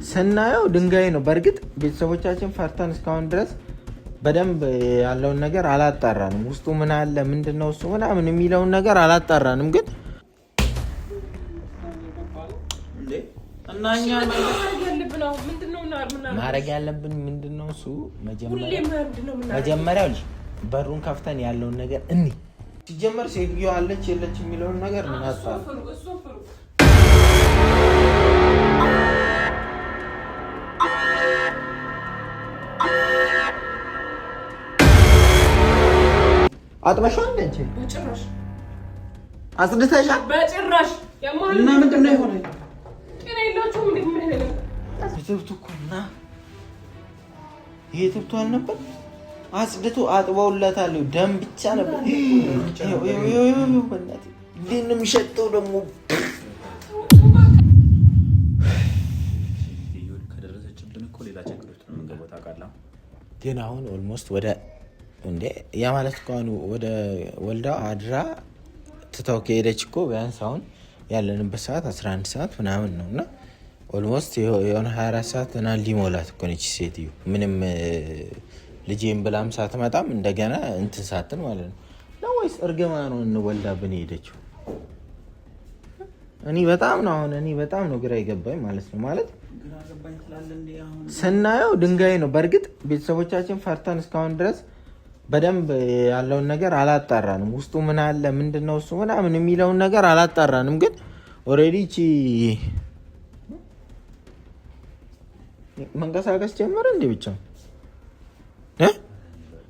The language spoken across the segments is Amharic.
ስናየው ድንጋይ ነው። በእርግጥ ቤተሰቦቻችን ፈርተን እስካሁን ድረስ በደንብ ያለውን ነገር አላጣራንም። ውስጡ ምን አለ ምንድነው እሱ ምናምን የሚለውን ነገር አላጣራንም። ግን እናኛ ማድረግ ያለብን ምንድነው እሱ መጀመሪያው በሩን ከፍተን ያለውን ነገር ሲጀመር ሴትዮዋ አለች የለች የሚለውን ነገር እናጣራ። አጥበሻው እንዴ? በጭራሽ አጽድተሻል? በጭራሽ እና ምንድነው የሆነው? እኔ ይላችሁ ምን ነው እትብቱኩና ይሄ እትብቱ አልነበር አጽድቶ አጥበውለታል። ደም ብቻ ነበር። በእናትህ እንዴት ነው የሚሸጠው ደግሞ? ከደረሰችብን እኮ ሌላ ችግር ውስጥ ነው የምንገባው ታውቃለህ። ግን አሁን ኦልሞስት ወደ እንዴ ያ ማለት እኮ ወደ ወልዳ አድራ ትተው ከሄደች እኮ ቢያንስ አሁን ያለንበት ሰዓት 11 ሰዓት ምናምን ነው እና ኦልሞስት የሆነ 24 ሰዓት እና ሊሞላት እኮ ነች ሴትዮ። ምንም ልጄን ብላም ሳትመጣም እንደገና እንትን ሳትን ማለት ነው ወይስ እርግማኑን እንወልዳብን ሄደችው? እኔ በጣም ነው ግራ ይገባኝ ማለት ነው። ማለት ስናየው ድንጋይ ነው። በእርግጥ ቤተሰቦቻችን ፈርተን እስካሁን ድረስ በደንብ ያለውን ነገር አላጣራንም። ውስጡ ምን አለ ምንድነው እሱ ምናምን የሚለውን ነገር አላጣራንም። ግን ኦሬዲ መንቀሳቀስ ጀመረ እንዴ? ብቻ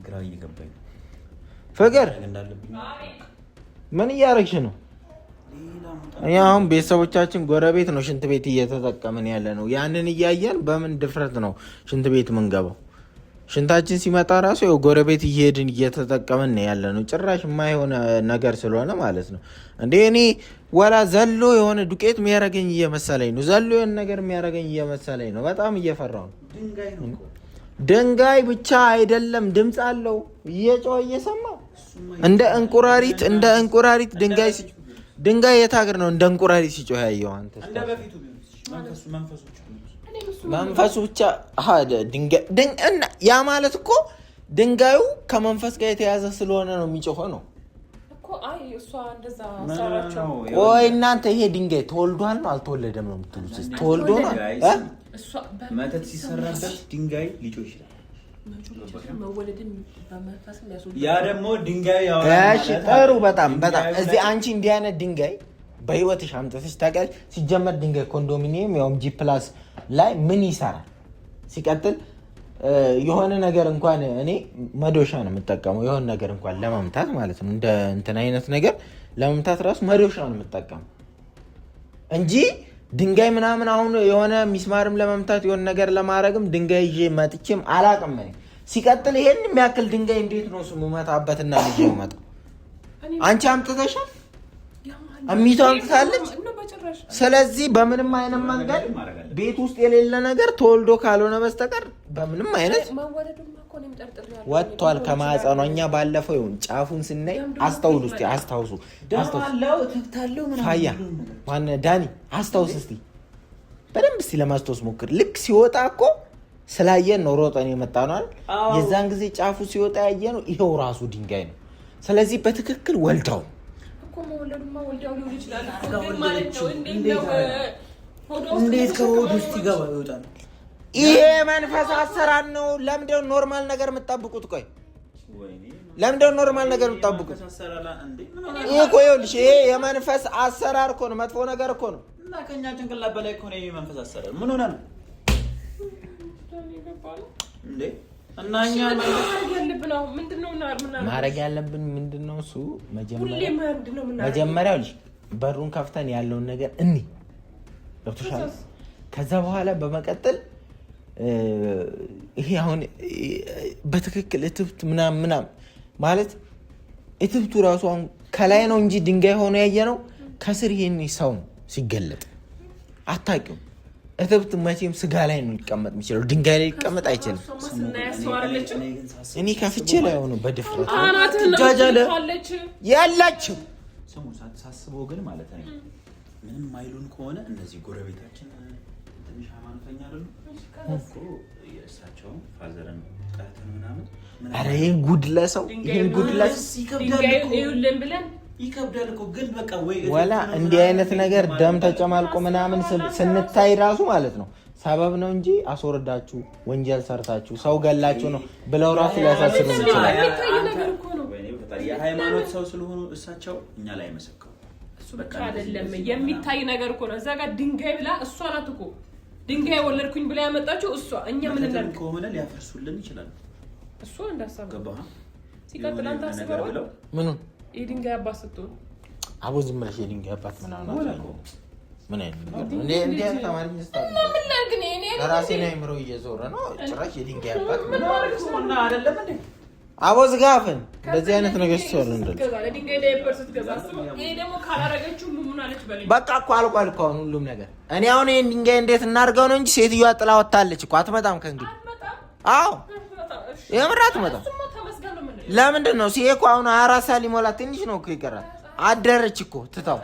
ግራ እየገባኝ ፍቅር ምን እያረግሽ ነው? አሁን ቤተሰቦቻችን ጎረቤት ነው ሽንት ቤት እየተጠቀምን ያለ ነው። ያንን እያየን በምን ድፍረት ነው ሽንት ቤት ምንገባው? ሽንታችን ሲመጣ ራሱ ያው ጎረቤት እየሄድን እየተጠቀምን ያለ ነው። ጭራሽ የማይሆን ነገር ስለሆነ ማለት ነው። እንዴ እኔ ወላ ዘሎ የሆነ ዱቄት የሚያረገኝ እየመሰለኝ ነው። ዘሎ የሆነ ነገር የሚያረገኝ እየመሰለኝ ነው። በጣም እየፈራሁ ነው። ድንጋይ ብቻ አይደለም ድምፅ አለው እየጮኸ እየሰማ እንደ እንቁራሪት ድንጋይ የት ሀገር ነው እንደ እንቁራሪት ሲጮህ ያየው አንተ? መንፈሱ ብቻ ያ ማለት እኮ ድንጋዩ ከመንፈስ ጋር የተያዘ ስለሆነ ነው የሚጮኸው ነው እኮ። አይ እሷ እንደዛ ሰራቸው። ቆይ እናንተ ይሄ ድንጋይ ተወልዷል ነው አልተወለደም ነው የምትሉት? ተወልዶ ነው እሷ መተት ሲሰራበት ድንጋይ ሊጮህ ይችላል። ያ ደግሞ ድንጋይ እሺ ጥሩ በጣም እዚህ አንቺ እንዲህ አይነት ድንጋይ በህይወትሽ አምጥተሽ ታውቂያለሽ? ሲጀመር ድንጋይ ኮንዶሚኒየም ያውም G+ ላይ ምን ይሰራል? ሲቀጥል የሆነ ነገር እንኳን እኔ መዶሻ ነው የምጠቀመው የሆነ ነገር እንኳን ለመምታት ማለት ነው። እንደ እንትን አይነት ነገር ለመምታት ራሱ መዶሻ ነው የምጠቀመው እንጂ ድንጋይ ምናምን አሁን የሆነ ሚስማርም ለመምታት የሆነ ነገር ለማድረግም ድንጋይ ይዤ መጥቼም አላውቅም። ሲቀጥል ይሄን የሚያክል ድንጋይ እንዴት ነው ስሙ መታበትና ልጅ መጣ? አንቺ አምጥተሻል? አሚቷ አምጥታለች። ስለዚህ በምንም አይነት መንገድ ቤት ውስጥ የሌለ ነገር ተወልዶ ካልሆነ በስተቀር በምንም አይነት ወጥቷል ከማህፀኗ። እኛ ባለፈው ይሁን ጫፉን ስናይ አስታውሱ ፋያ ማን ዳኒ አስታውስ እስቲ በደንብ እስቲ ለማስታወስ ሞክር። ልክ ሲወጣ እኮ ስላየን ነው ሮጠን የመጣ ነው አይደል? የዛን ጊዜ ጫፉ ሲወጣ ያየ ነው ይሄው ራሱ ድንጋይ ነው። ስለዚህ በትክክል ወልዳው እንዴት ከሆድ ውስጥ ይወጣል? ይሄ መንፈስ አሰራር ነው። ለምንድነው ኖርማል ነገር የምትጠብቁት? ቆይ ለምንድነው ኖርማል ነገር የምትጠብቁት? ይሄ እኮ ይኸውልሽ ይሄ የመንፈስ አሰራር እኮ ነው። መጥፎ ነገር እኮ ነው። እና ከኛ ጭንቅላት በላይ እኮ ነው የመንፈስ አሰራር። ምን ሆነ ነው እንዴ? እና እኛ ማድረግ ያለብን ምንድነው እሱ መጀመሪያው በሩን ከፍተን ያለውን ነገር ገብቶሻል? ከዛ በኋላ በመቀጠል ይሄ አሁን በትክክል እትብት ምናምን ማለት እትብቱ ራሱ አሁን ከላይ ነው እንጂ ድንጋይ ሆኖ ያየ ነው። ከስር ይሄን ሰው ሲገለጥ አታውቂውም። እትብት መቼም ስጋ ላይ ነው ሊቀመጥ የሚችለው፣ ድንጋይ ላይ ሊቀመጥ አይችልም። እኔ ከፍቼ ላይ ሆኖ በድፍረት ያላችሁ ሳስበው ግን ማለት ነው ምንም ማይሉን ከሆነ እነዚህ ጎረቤታችን ትንሽ ሃይማኖት አይደል እኮ የእሳቸው ፋዘርን ቀርተን ምናምን አረ ይሄን ጉድ ለሰው ይሄን ጉድ ለሰው ይከብዳል እኮ ግን በቃ ወይ ወላ እንዲህ አይነት ነገር ደም ተጨማልቆ ምናምን ስንታይ ራሱ ማለት ነው ሰበብ ነው እንጂ አስወርዳችሁ ወንጀል ሰርታችሁ ሰው ገላችሁ ነው ብለው ራሱ ሊያሳስሩ ይችላል። የሃይማኖት ሰው ስለሆኑ እሳቸው እኛ ላይ መሰከሩ። እሱ በቃ አይደለም የሚታይ ነገር እኮ ነው። እዛ ጋር ድንጋይ ብላ እሷ ናት እኮ ድንጋይ ወለድኩኝ ብላ ያመጣችው እሷ። እኛ ምን እናድርግ? ከሆነ ሊያፈርሱልን ይችላል። እሷ እንዳሳብ ገባህ? ሲቀጥል አንተ አስበው ምኑ የድንጋይ አባት ስትሆን አቦ ዝም ብለሽ የድንጋይ አባት ምናምን ምን አይነት እንዴ ተማሪ ምን ላድርግ ነው እኔ ራሴ ላይ ምሮ እየዞረ ነው ጭራሽ የድንጋይ አባት ምን አረግኩና አይደለም እንዴ አቦ ዝጋፍን በዚህ አይነት ነገር ሲሆን እንደዚህ ለድንጋይ ዳይፐር ስትገዛ ይሄ ደግሞ ካላረገችው ምን አለች በለኝ። በቃ እኮ አልቋል እኮ አሁን ሁሉም ነገር። እኔ አሁን ይሄን ድንጋይ እንዴት እናድርገው ነው እንጂ ሴትዮዋ ጥላ ወጣለች እኮ አትመጣም ከእንግዲህ። አዎ የምር አትመጣም። ለምንድን ነው ሲሄ እኮ አሁን 24 ሰዓት ሊሞላ ትንሽ ነው እኮ ይቀራል። አደረች እኮ ትታው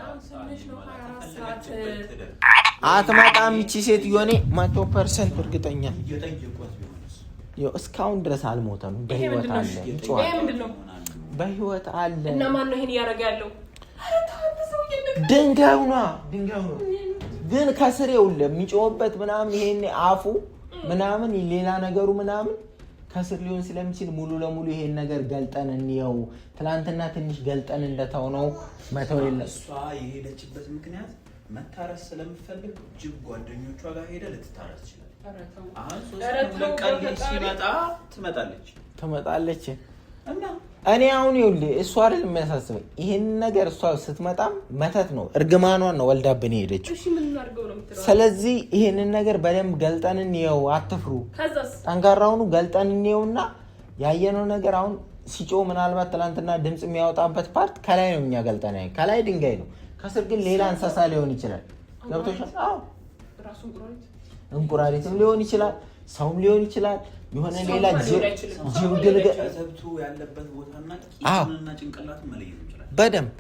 አትመጣም ይቺ ሴትዮ። እኔ 100% እርግጠኛ እስካሁን ድረስ አልሞተም። በህይወት አለ በህይወት አለ። እና ማን ነው ይሄን ያደርጋ ያለው? ድንጋዩ ነው ግን ከስር ይውል የሚጮህበት ምናምን ይሄን አፉ ምናምን ሌላ ነገሩ ምናምን ከስር ሊሆን ስለሚችል ሙሉ ለሙሉ ይሄን ነገር ገልጠን እንየው። ትላንትና ትንሽ ገልጠን እንደታው ነው መተው የለም። እሷ የሄደችበት ምክንያት መታረስ ስለምፈልግ ጅብ ጓደኞቿ ጋር ሄደ ልትታረስ ይችላል። አሁን ሶስት ቀን ሲመጣ ትመጣለች እና እኔ አሁን ይኸውልህ እሷ አይደል የሚያሳስበኝ ይሄን ነገር እሷ ስትመጣም መተት ነው እርግማኗን ነው ወልዳብን ሄደችው። እሺ ምን እናድርገው ነው የምትለው? ስለዚህ ይሄንን ነገር በደንብ ገልጠን እንየው። አትፍሩ። ጠንካራውኑ ገልጠን እንየውና ያየነው ነገር አሁን ሲጮ ምናልባት ትላንትና ድምጽ የሚያወጣበት ፓርት ከላይ ነው እኛ ገልጠን ያይ ከላይ ድንጋይ ነው ከስር ግን ሌላ እንስሳ ሊሆን ይችላል። ገብቶሻል? አዎ ራሱ እንቁራሪትም ሊሆን ይችላል ሰውም ሊሆን ይችላል የሆነ ሌላ ጅብ ግልገ እተብቱ ያለበት ቦታና ቂጥና ጭንቅላቱን መለየት ይችላል በደንብ።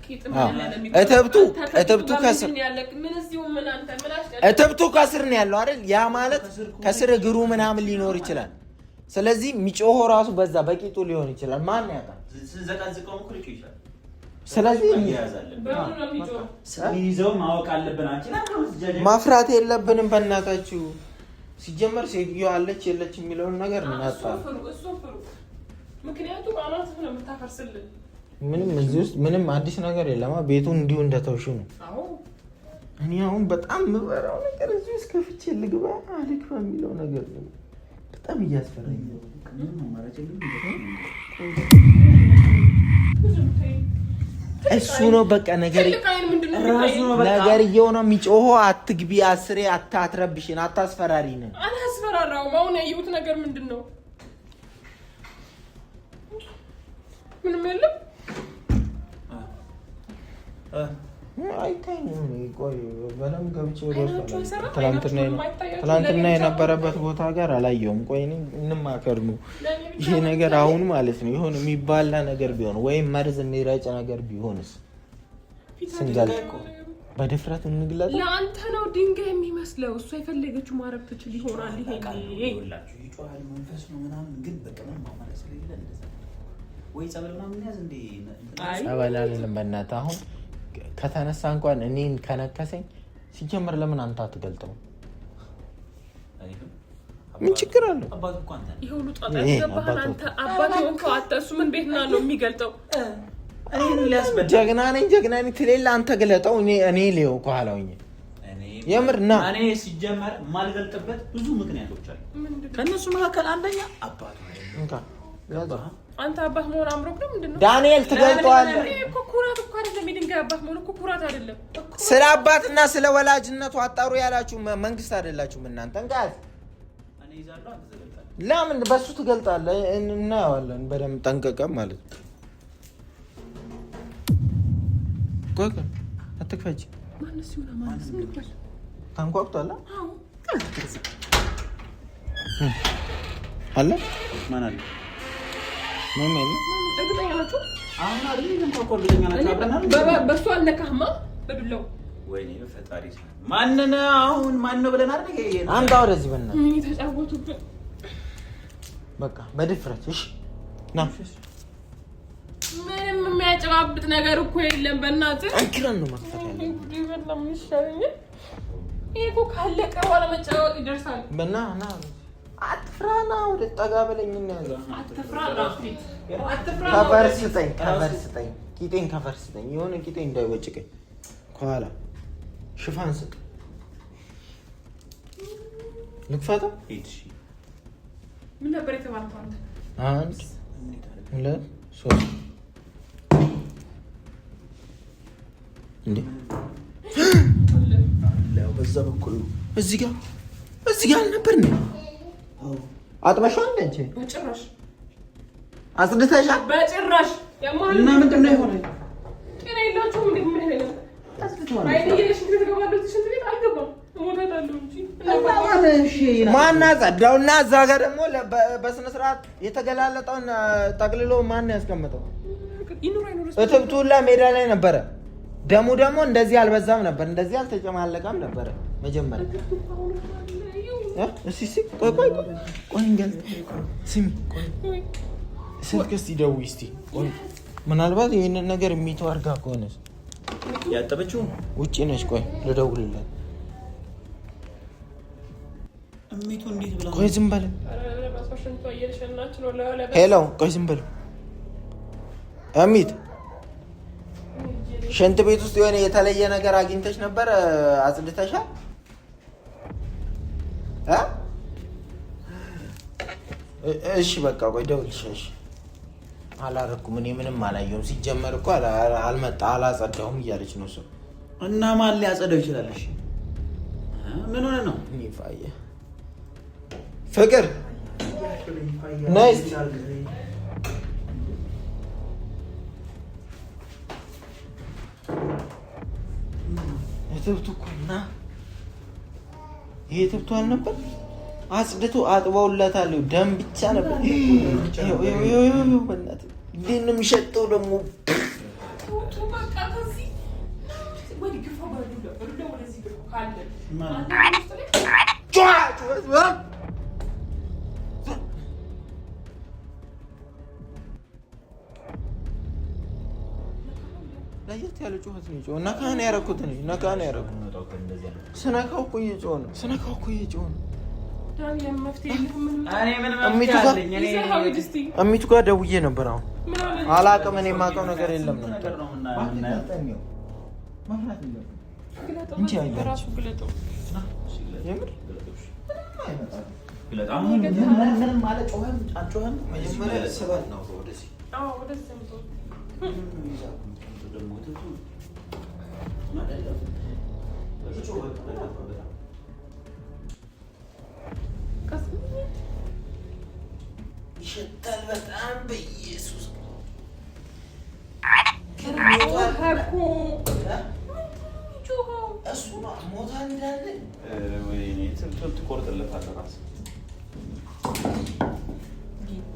እተብቱ ከስር ነው ያለው አይደል? ያ ማለት ከስር እግሩ ምናምን ሊኖር ይችላል። ስለዚህ ሚጮሆ ራሱ በዛ በቂጡ ሊሆን ይችላል። ማን ያውቃል? ዘቃዝቀው እኮ ይችላል። ስለዚህ ይዘው ማወቅ አለብን። አንቺ ማፍራት የለብንም በእናታችሁ። ሲጀመር ሴትዮ አለች የለች የሚለውን ነገር እናጣጣም። ምክንያቱም አላህ ነው የምታፈርስልን። ምንም እዚህ ውስጥ ምንም አዲስ ነገር የለም። ቤቱን እንዲሁ እንደተውሽ ነው። እኔ አሁን በጣም ምበራው ነገር እዚህ ውስጥ ከፍቼ ልግባ አልግባ የሚለው ነገር ነው በጣም እያስፈራኝ ነው። እሱ ነው በቃ ነገር የሆነ የሚጮሆ አትግቢ፣ አስሬ አትረብሽን፣ አታስፈራሪን። አላስፈራራውም። አሁን ያየሁት ነገር ምንድን ነው? ምንም የለም። አይታኝም። ቆይ በለም ገብቼ ትላንትና የነበረበት ቦታ ጋር አላየውም። ቆይ እንማከር ነው ይሄ ነገር አሁን ማለት ነው። ይሁን የሚባላ ነገር ቢሆን ወይም መርዝ የሚረጭ ነገር ቢሆንስ ስንገልጥ በድፍረት እንግለጥ። ለአንተ ነው ድንጋይ የሚመስለው። እሷ የፈለገችው ማረግ ትችል ይሆናል። ይሄ ይላችሁ ይጮሃል መንፈስ ነው ምናምን ግን በቃ ምን ማለት ስለሌለ እንደዛ ወይ ጸበል ምናምን ያዝ እንዴ? ጸበል አይደለም በእናትህ አሁን ከተነሳ እንኳን እኔን ከነከሰኝ ሲጀመር ለምን አንተ አትገልጠው? ምን ችግር አለው? አባቱ እንኳን ይሄ ሁሉ ጣጣ ገባህ አንተ። አባቱ እንኳን አታሱ ምን ቤት ነው የሚገልጠው? ጀግና ነኝ ትሌላ አንተ ገለጠው። እኔ ሌው ከኋላውኝ የምርና እኔ ሲጀመር ማልገልጥበት ብዙ ምክንያቶች አሉ። ከነሱ መካከል አንደኛ አባቱ አንተ አባት መሆን አምሮክ ነው ምንድነው? ዳንኤል ትገልጠዋለህ እኮ ኩራት እኮ አይደለም። የድንጋይ አባት መሆን እኮ ኩራት አይደለም። ስለ አባትና ስለ ወላጅነቱ አጣሩ ያላችሁ መንግስት አይደላችሁም እናንተ። እንጋዝ እኔ ይዛለሁ አንተ ትገልጣለህ። ለምን በሱ ትገልጣለህ? እናየዋለን በደምብ ጠንቀቀም ማለት ነው። ቆይ አትክፈጂ። ማንስ ይሆናል? ማንስ ምን ይባል? ታንኳኩቷል። አዎ አለ ማን አለ? ምን እርግጠኛ ናችሁ? አሁን አይደለም ተቆልኛ ናችሁ። በሱ አልነካህማ በዱላው ወይኔ ፈጣሪ ማንን አሁን ማን ነው ብለን አይደል ይሄ አንተ ወደዚህ በእናትህ ምን ተጫወቱብን በቃ በድፍረት እሺ ና ምንም የሚያጨባብጥ ነገር እኮ የለም በእናትህ አንክራን ነው መክፈት ያለው በጣም ይሻለኝ ይሄ እኮ ካለቀ በኋላ መጫወት ይደርሳል በእናትህ ና አትፍራና ወደ ጠጋ በለኝና አትፍራና ከፈር ስጠኝ ቂጤን ከፈር ስጠኝ የሆነ ቂጤን እንዳይወጭቀኝ ከኋላ ሽፋን ስጥ ልክፈታ እሺ ምን ነበር የተባለው አንተ 1 2 3 እንዴ አላህ በዛ በኩል እዚህ ጋር ነበር ነው አጥበሻው እንዴ በጭራሽ አጽድተሻል በጭራሽ እና ምንድነው የሆነው ጤና የላችሁም እንዴ ምን ሄለ አጽድተዋል አይደለም ሽንት ቤት ገባለሁ ሽንት ቤት አልገባም እሞታለሁ እንጂ ማን አጸዳውና እዛ ጋር ደግሞ በስነ ስርዓት የተገላለጠውን ጠቅልሎ ማን ያስቀምጠው እትብቱላ ሜዳ ላይ ነበረ ደሙ ደግሞ እንደዚህ አልበዛም ነበር እንደዚህ አልተጨማለቀም ነበር መጀመሪያ እሺ ቆይ እንገል ስሚ ቆይ ስልክ እስቲ ደውይ እስቲ ቆይ ምናልባት ይሄንን ነገር የሚተው አድርጋ ከሆነስ ያጠበችው ውጪ ነች ቆይ ልደውልላት እሚቱ እንዴት ብላ ቆይ ዝም በል ሄሎ ቆይ ዝም በል እሚት ሽንት ቤት ውስጥ የሆነ የተለየ ነገር አግኝተሽ ነበር አጽድተሻል እሺ በቃ ቆይ ደውልልሽ አላረኩም እኔ ምንም አላየሁም ሲጀመር እኮ አላጸዳሁም እያለች ነው እሱ እና ማን ሊያጸዳው ይችላል እሺ ምን ሆነ ነው ይፋየ ፍቅር ናይስ እትብቱ እኮ እና ይሄ እትብቱ አልነበር አጽድቶ አጥበውለታል ደም ብቻ ነበር በእናትህ እንዴት ነው የሚሸጠው ደግሞ ለየት ያለ ጩኸት ነው የጮኸው ነካ ነው ያደረኩት ስነካው እኮ እየጮኸ ነው እሚቱ ጋር ደውዬ ነበር አሁን አላውቅም እኔ የማውቀው ነገር የለም ነበር እንጂ አይደለም የምር ምንም ማለት ጮኸን መጀመሪያ ስበን ነው ወደዚህ ይሸታል በጣም በኢየሱስ እሱ ሞታል እንዳለ ወይኔ ትልት ቆርጥለታል ራስ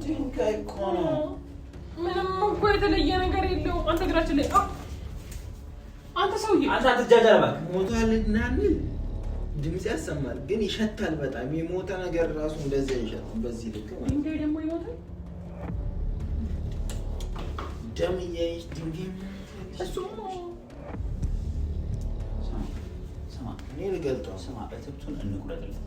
ድንጋይ እኮ ነው ምንም እኮ የተለየ ነገር የለውም አንተ እግራችን ላይ አንተ ሰውዬ አንተ አትጃጃል እባክህ ሞታል እንዳለ ድምጽ ያሰማል ግን ይሸታል በጣም የሞተ ነገር ራሱ እንደዚህ ይሸታል በዚህ ልክ ማለት ድንጋይ ደግሞ ይሞታል ደም እያየሽ ድንጋይ እሱ ስማ እኔ ልገልጠው ስማ እትብቱን እንቁረጥለት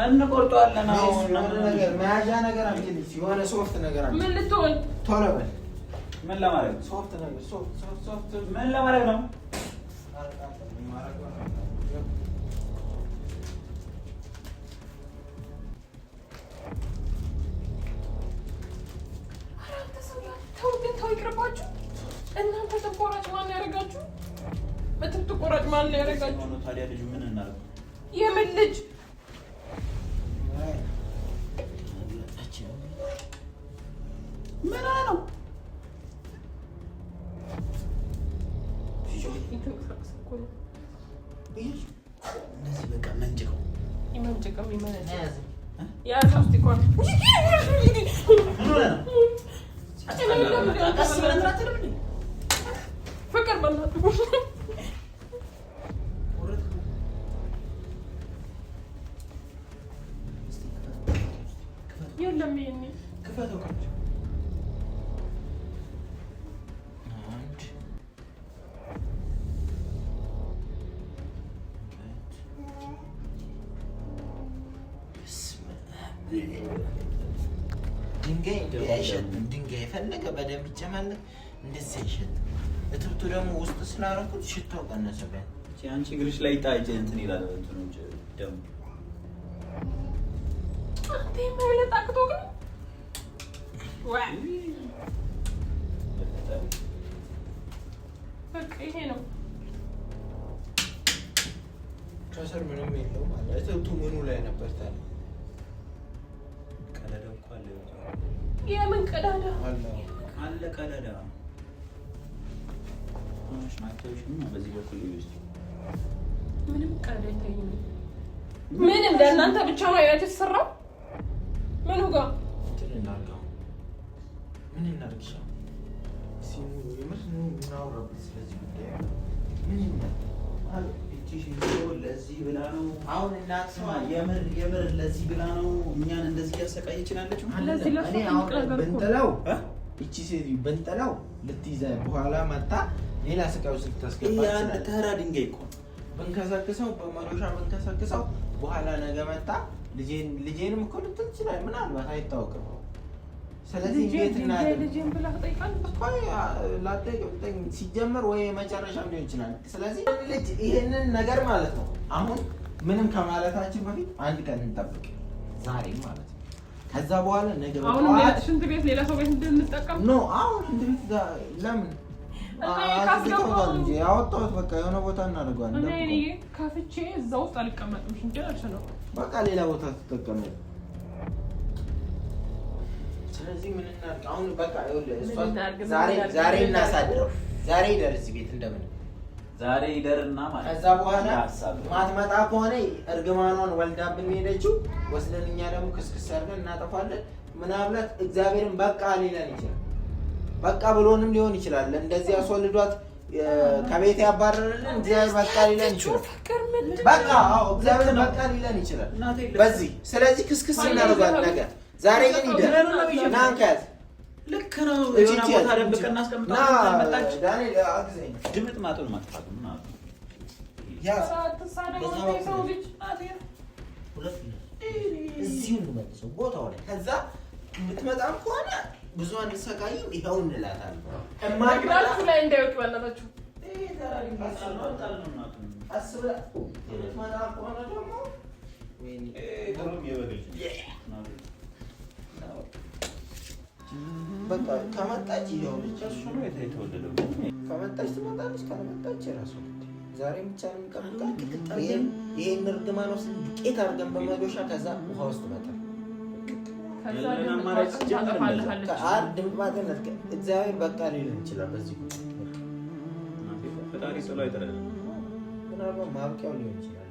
እንቆርጠዋለን አሁን ነገር መያዣ ነገር አምጪልኝ የሆነ ሶፍት ነገር አምጪ ምን ልትሆን ቶሎ በል ምን ለማድረግ ሶፍት ነገር ሶፍት ምን ለማድረግ ነው ተው ይቅርባችሁ እናንተ ተቆራጭ ማን ያደርጋችሁ በትብት ቆራጭ ማን ያደርጋችሁ ነው ታዲያ ልጅ ምን እናደርግ የምን ልጅ ምን ነው እነዚህ በቃ መንጭቀው ይመንጭቀው ይመነጭ ያዝ ውስጥ ይቆም ነገር በእናትህ የለም ይሄኔ ክፈተው ድንጋይ አይሸትም። ድንጋይ የፈለገ በደንብ ይጨማለቅ እንደዚህ አይሸትም። እትብቱ ደግሞ ውስጥ ስላደረኩት ሽታው ቀነሰበት። አንቺ እግርሽ ላይ ጣጅ እንትን ይላል እንትኑ ደግሞ አንተ ማለት አቅቶ ግን ወይ በቃ ይሄ ነው። ከስር ምንም የለውም ማለት እትብቱ ምኑ ላይ ነበር ታዲያ? ቀዳዳው እኮ አለ። የምን ቀዳዳ አለ? ቀዳዳ ሆነሽ ማይታይሽ ነው። በዚህ በኩል ይወስድ ምንም ቀዳዳ አይታይም። ምን እንደናንተ ብቻ ነው አይነት የተሰራው? ምኑ ጋር እናርጋው? ምን እናርግሻ? ሲሙ የምናወራበት ስለዚህ ጉዳይ ምን ለዚህ ብላ ነው አሁን እናት የምር ለዚህ ብላ ነው እኛን እንደዚህ ያሰቃየችን ያለችው። እኔ አሁን ብንጥለው እቺ ሴት ብንጥለው ልትይዘ በኋላ መጣ ሌላ ስቃይ ውስጥ ልታስገባ ይችላል። ተራ ድንጋይ እኮ ብንከሰክሰው በመዶሻ ብንከሰክሰው በኋላ ነገ መጣ ልጄንም እኮ ልትል ይችላል። ምናልባት አይታወቅም። ስለዚህ እንዴት እናድርግ? ልጄን ብላ ጠይቃለች ሲጀመር ወይ መጨረሻም ሊሆን ይችላል። ስለዚህ ልጅ ይሄንን ነገር ማለት ነው አሁን ምንም ከማለታችን በፊት አንድ ቀን እንጠብቅ፣ ዛሬ ማለት ነው። ከዛ በኋላ ነገ አሁን ሽንት ቤት ሌላ ሰው ቤት እንድንጠቀም ኖ አሁን ሽንት ቤት ለምን ያወጣሁት በቃ የሆነ ቦታ እናደርገዋለን። እኔ ከፍቼ እዛ ውስጥ አልቀመጥም። ሽንት ቤት ነው በቃ ሌላ ቦታ ትጠቀመ። ስለዚህ ምን እናድርግ አሁን? በቃ ዛሬ እናሳድረው። ዛሬ ይደር እዚህ ቤት እንደምን ዛሬ ይደርና ማለት ከዛ በኋላ ማትመጣ ከሆነ እርግማኗን ወልዳ ብንሄደችው ወስደን እኛ ደግሞ ክስክስ አድርገን እናጠፋለን። ምናልባት እግዚአብሔርን በቃ ሊለን ይችላል። በቃ ብሎንም ሊሆን ይችላል። እንደዚህ አስወልዷት ከቤት ያባረረልን እግዚአብሔር በቃ ሊለን ይችላል። በቃ አዎ እግዚአብሔር በቃ ሊለን ይችላል በዚህ። ስለዚህ ክስክስ እናደርጋለን ነገር ዛሬ ግን ይደር ናንካት ልክ ነው። የሆነ ቦታ ደብቀን እናስቀምጣለን። መጣች ዳንኤል አግዘኝ ድምጥ ማጥን ማጥፋት ምን አለ ያ ሰው ልጅ ሁለት እዚሁ እንመልሰው ቦታው ላይ። ከዛ የምትመጣም ከሆነ ብዙ አንሰቃይም ይኸው እንላታለን። እማግራችሁ ላይ እንዳይወጡ ባላታችሁ አስብላ የምትመጣ ከሆነ ደግሞ ወይኔ ድሮም የበደች በቃ ከመጣች ይኸው ልጅ እሱ ነው የተወለደው። ከመጣች ትመጣለች፣ ካልመጣች የራሱ ዛሬ ብቻ ነው የሚቀርቀው። ይሄን እርግማን ውስጥ ዱቄት አድርገን በመዶሻ ከዛ ውሃ ውስጥ መጣል ከዛ አማራጭ ጀምራለች። ድምፅ ማጥነት እግዚአብሔር በቃ ሊለን ይችላል። በዚህ ፈጣሪ ሰው ላይ ተረዳ ምናልባት ማብቂያው ሊሆን ይችላል።